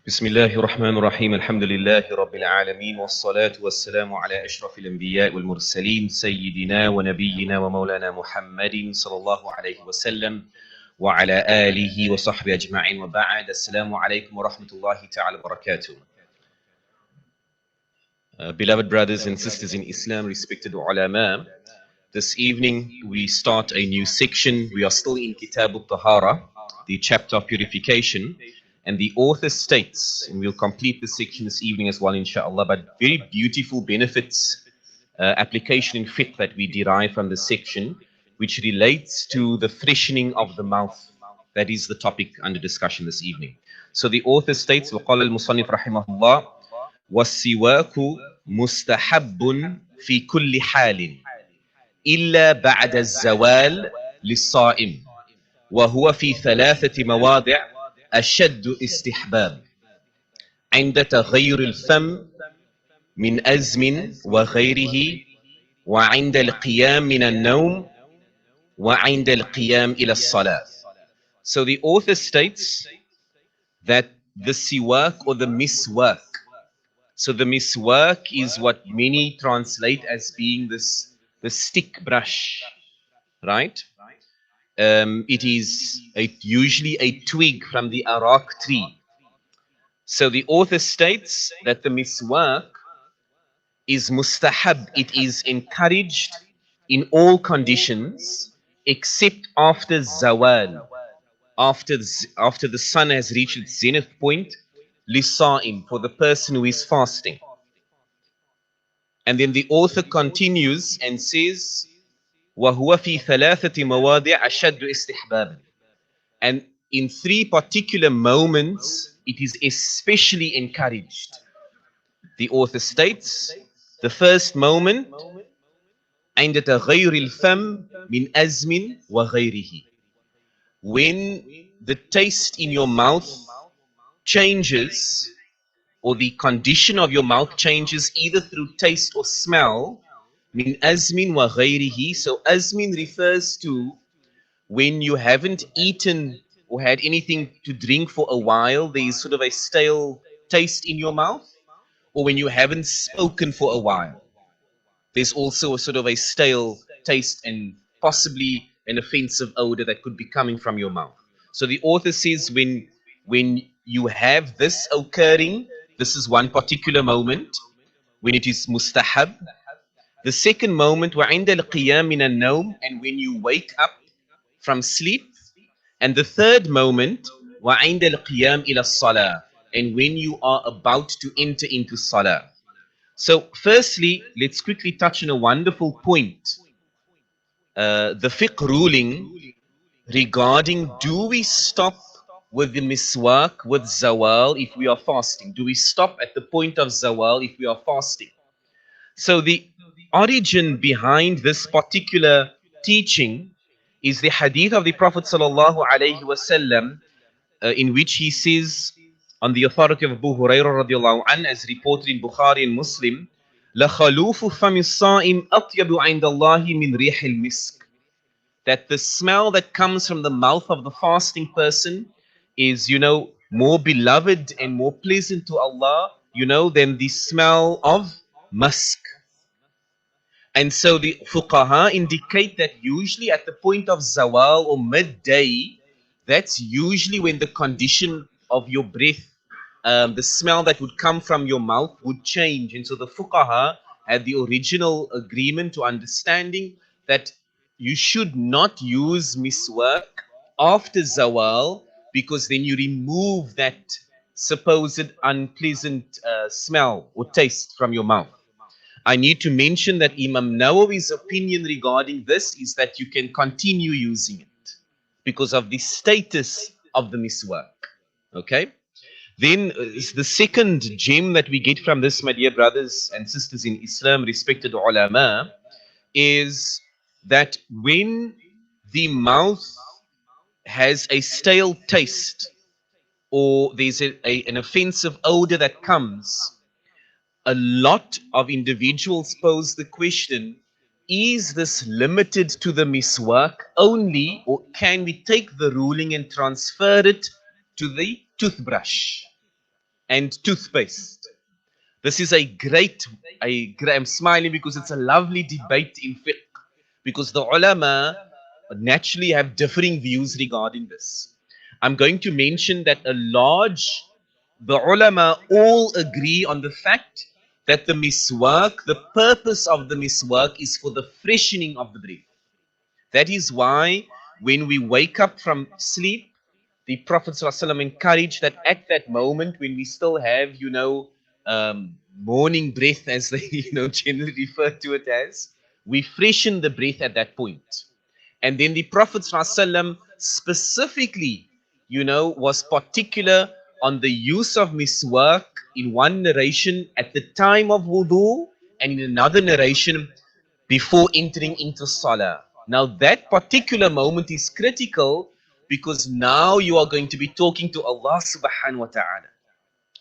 بسم الله الرحمن الرحيم الحمد لله رب العالمين والصلاة والسلام على أشرف الأنبياء والمرسلين سيدنا ونبينا ومولانا محمد صلى الله عليه وسلم وعلى آله وصحبه أجمعين وبعد السلام عليكم ورحمة الله تعالى وبركاته. Beloved brothers and sisters in Islam, respected ulama, this evening we start a new section. We are still in Kitab al-Tahara, the chapter of purification. And the author states, and we'll complete this section this evening as well, inshallah, but very beautiful benefits, application in fiqh that we derive from this section, which relates to the freshening of the mouth. That is the topic under discussion this evening. So the author states, وقال المصنف رحمه الله والسواك مستحب في كل حال إلا بعد الزوال للصائم وهو في ثلاثة مواضع أشد استحباب عند تغير الفم من أزم وغيره وعند القيام من النوم وعند القيام إلى الصلاة. So the author states that the siwak or the miswak, so the miswak is what many translate as being the stick brush, right? It is usually a twig from the arak tree. So the author states that the miswak is mustahab. It is encouraged in all conditions except after zawal, after the sun has reached its zenith point, lisa'im, for the person who is fasting. And then the author continues and says, وَهُوَ فِي ثَلَاثَةِ مَوَاضِعَ أَشَدُّ إِسْتِحْبَابًا. And in three particular moments, it is especially encouraged. The author states, the first moment, عند تغير الفم من أزم وغيره. When the taste in your mouth changes, or the condition of your mouth changes either through taste or smell, min azmin wa ghayrihi. So azmin refers to when you haven't eaten or had anything to drink for a while, there is sort of a stale taste in your mouth, or when you haven't spoken for a while, there's also a sort of a stale taste and possibly an offensive odor that could be coming from your mouth. So the author says when you have this occurring, this is one particular moment when it is mustahab. The second moment, وَعِنْدَ الْقِيَامِ مِنَ النَّوْمِ, and when you wake up from sleep. And the third moment, وَعِنْدَ الْقِيَامِ إِلَى الصَّلَاةِ, and when you are about to enter into salah. So firstly, let's quickly touch on a wonderful point. The fiqh ruling regarding, do we stop with the miswak, with zawal, if we are fasting? Do we stop at the point of zawal if we are fasting? So the origin behind this particular teaching is the hadith of the Prophet sallallahu alaihi wasallam, in which he says, on the authority of Abu Hurairah radiallahu anhu, as reported in Bukhari and Muslim, لَخَلُوفُ فَمِ الصَّائِمِ أَطْيَبُ عِنْدَ اللَّهِ مِنْ رِيحِ الْمِسْكِ. That the smell that comes from the mouth of the fasting person is, more beloved and more pleasant to Allah, than the smell of musk. And so the fuqaha indicate that usually at the point of zawal or midday, that's usually when the condition of your breath, the smell that would come from your mouth would change. And so the fuqaha had the original agreement to understanding that you should not use miswak after zawal, because then you remove that supposed unpleasant smell or taste from your mouth. I need to mention that Imam Nawawi's opinion regarding this is that you can continue using it because of the status of the miswak. Okay? Then the second gem that we get from this, my dear brothers and sisters in Islam, respected ulama, is that when the mouth has a stale taste or there's an offensive odor that comes, a lot of individuals pose the question, is this limited to the miswak only, or can we take the ruling and transfer it to the toothbrush? and toothpaste. This is I'm smiling because it's a lovely debate in fiqh, because the ulama naturally have differing views regarding this. I'm going to mention that the ulama all agree on the fact that the purpose of the miswak is for the freshening of the breath. That is why when we wake up from sleep, the Prophet ﷺ encouraged that at that moment when we still have, morning breath, as they, generally refer to it as, we freshen the breath at that point. And then the Prophet ﷺ specifically, was particular on the use of miswak in one narration at the time of wudu, and in another narration before entering into salah. Now that particular moment is critical because now you are going to be talking to Allah subhanahu wa ta'ala.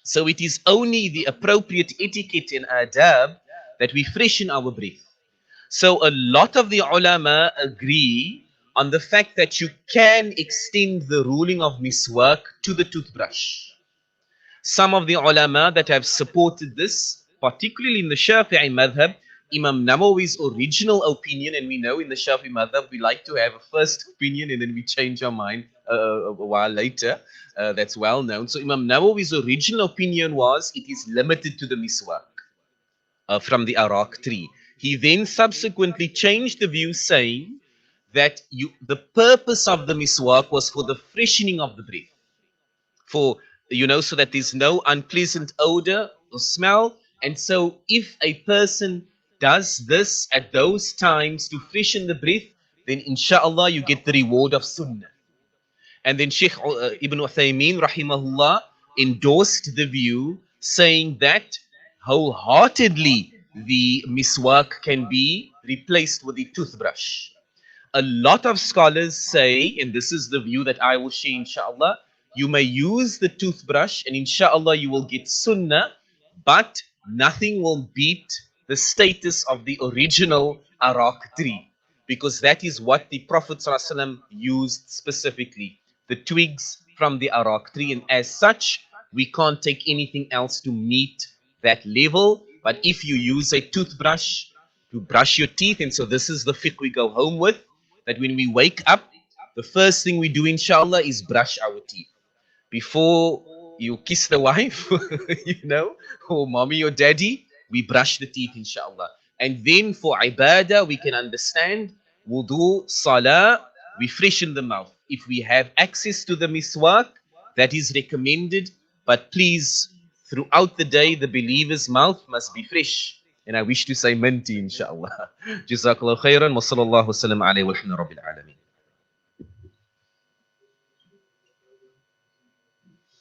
So it is only the appropriate etiquette and adab that we freshen our breath. So a lot of the ulama agree on the fact that you can extend the ruling of miswak to the toothbrush. Some of the ulama that have supported this, particularly in the Shafi'i madhab, Imam Nawawi's original opinion, and we know in the Shafi'i madhab we like to have a first opinion and then we change our mind a while later. That's well known. So Imam Nawawi's original opinion was it is limited to the miswak from the arak tree. He then subsequently changed the view, saying that the purpose of the miswak was for the freshening of the breath, so that there's no unpleasant odor or smell. And so if a person does this at those times to freshen the breath, then inshallah you get the reward of sunnah. And then Shaykh Ibn Uthaymeen rahimahullah endorsed the view, saying that wholeheartedly the miswak can be replaced with the toothbrush. A lot of scholars say, and this is the view that I will share inshallah, you may use the toothbrush and inshallah you will get sunnah, but nothing will beat the status of the original arak tree, because that is what the Prophet ﷺ used specifically, the twigs from the arak tree, and as such we can't take anything else to meet that level. But if you use a toothbrush to brush your teeth, and so this is the fiqh we go home with, that when we wake up, the first thing we do inshallah is brush our teeth. Before you kiss the wife, or mommy or daddy, we brush the teeth inshallah. And then for ibadah, we can understand wudu, salah, we freshen the mouth. If we have access to the miswak, that is recommended, but please, throughout the day, the believer's mouth must be fresh. And I wish to say minty inshallah. Jazakallah khairan wa sallallahu wa sallam alayhi wa rabbil alamin.